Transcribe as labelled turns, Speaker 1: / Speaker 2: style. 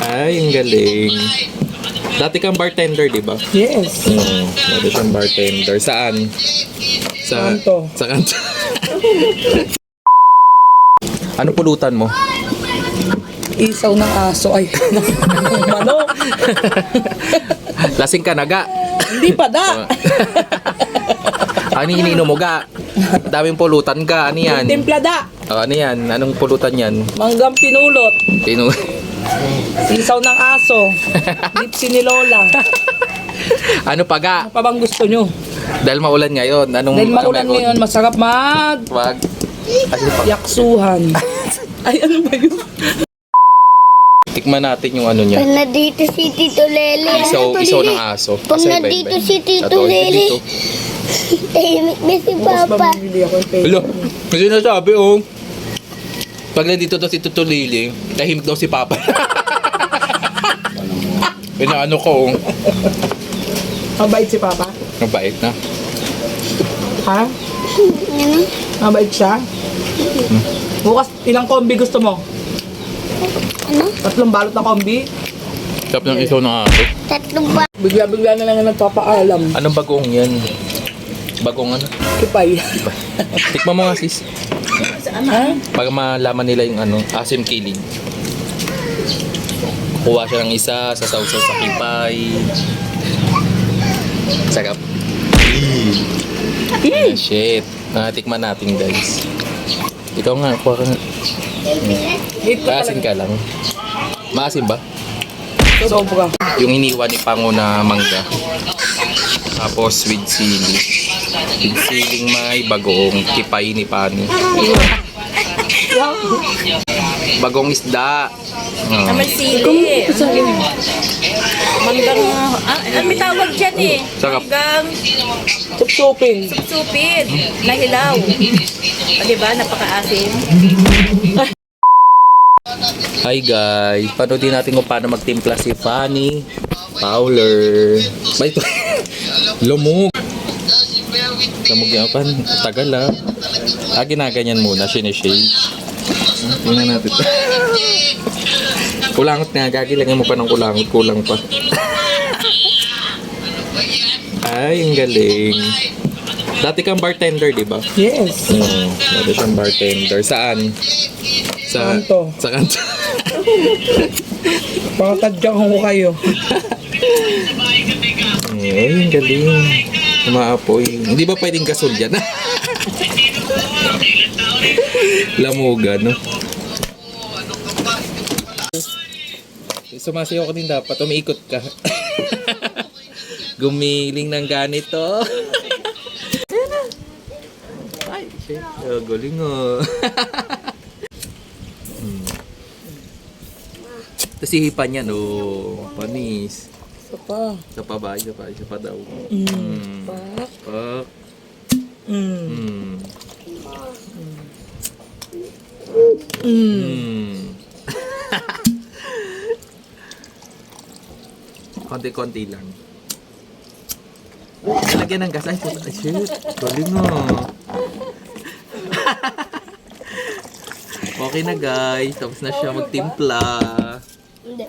Speaker 1: Ay, ang galing. Dati kang bartender, di ba?
Speaker 2: Yes.
Speaker 1: Dati kang bartender. Saan?
Speaker 2: Kanto.
Speaker 1: Sa kanto. Ano pulutan mo?
Speaker 2: Isaw ng aso. Ay, manok.
Speaker 1: Lasing ka naga.
Speaker 2: Hindi pa da.
Speaker 1: Ano iniinom mo ga? Daming pulutan ka. Ano yan?
Speaker 2: Timpla da.
Speaker 1: Ano yan? Anong pulutan yan?
Speaker 2: Manggang pinulot. Isaw ng aso. Lipsi ni Lola.
Speaker 1: Ano pa ga?
Speaker 2: Ano pa bang gusto nyo?
Speaker 1: Dahil maulan ngayon. Anong
Speaker 2: Dahil maulan ngayon, masarap
Speaker 1: Wag. Ano pa?
Speaker 2: yaksuhan. Ay, ano ba yun?
Speaker 1: Tikman natin yung ano niya.
Speaker 3: Pag nandito si Tito Lele.
Speaker 1: Isaw ng aso.
Speaker 3: Pag
Speaker 1: Asa,
Speaker 3: nandito
Speaker 1: iba-iba.
Speaker 3: si Tito
Speaker 1: Ito,
Speaker 3: Lele.
Speaker 1: dito.
Speaker 3: Tahimik na si
Speaker 2: Bukas ba
Speaker 3: Papa.
Speaker 2: bumili ako yung
Speaker 1: Hello. Kasi nasabi pag nandito daw si Tuto Lili, tahimik daw si Papa. Pinaano ko
Speaker 2: Mabait si Papa?
Speaker 1: Mabait na.
Speaker 2: Ha?
Speaker 3: Ano?
Speaker 2: Mabait siya? Bukas, ilang kombi gusto mo?
Speaker 3: Ano?
Speaker 2: 3 balot na kombi?
Speaker 1: Sarap ng isaw ng aso.
Speaker 3: Tatlong ba?
Speaker 2: Bigla-bigla na lang nagpapaalam.
Speaker 1: Anong bagong yan? Bagong ano?
Speaker 2: Kipay.
Speaker 1: Tikman mo nga sis.
Speaker 2: Ha?
Speaker 1: Para malaman nila yung ano, asim kilig. Kuha siya ng isa, sasawsaw sa kipay. Sarap. Shit. Tikman natin guys. Ikaw nga, kuha ka nga. Maasim ka lang. Maasim ba?
Speaker 2: Sobra.
Speaker 1: Yung iniwan ni Pango na mangga. Tapos with sili. With siling may bagong kipay ni Pani. Bagong isda.
Speaker 4: May sili. Manggang, may tawag dyan eh.
Speaker 1: Sarap.
Speaker 4: Manggang
Speaker 2: Sup-supin.
Speaker 4: supit na hilaw. O diba, napaka-asim.
Speaker 1: Hi guys, panoodin natin kung paano magtimpla si Fanny Fowler. May ito. Lumog. Lumog yan pa. Tagal ginaganyan muna. Sinishake. Tingnan natin. Kulangot nga. Gagilagyan mo pa ng kulangot. Kulang pa. Ay, ang galing. Dati kang bartender, di ba?
Speaker 2: Yes.
Speaker 1: Dati siyang bartender. Saan?
Speaker 2: Kanto.
Speaker 1: Sa kanto.
Speaker 2: Pakatadyang ko kayo.
Speaker 1: Ay, ang galing. Umaapoy. Hindi ba pwedeng gasol dyan? Lamugan, no? Sumasayaw ka din dapat. Umiikot ka. Gumiling ng ganito. Ay, shit. Oh, galing Tapos hihipan yan, panis.
Speaker 2: Isa pa.
Speaker 1: Isa pa ba? Isa pa daw.
Speaker 2: Pak.
Speaker 1: Pak. Konti-konti lang. Lagyan ng gas. Ay, shit. Galing Okay na guys. Tapos na siya magtimpla.
Speaker 3: Hindi.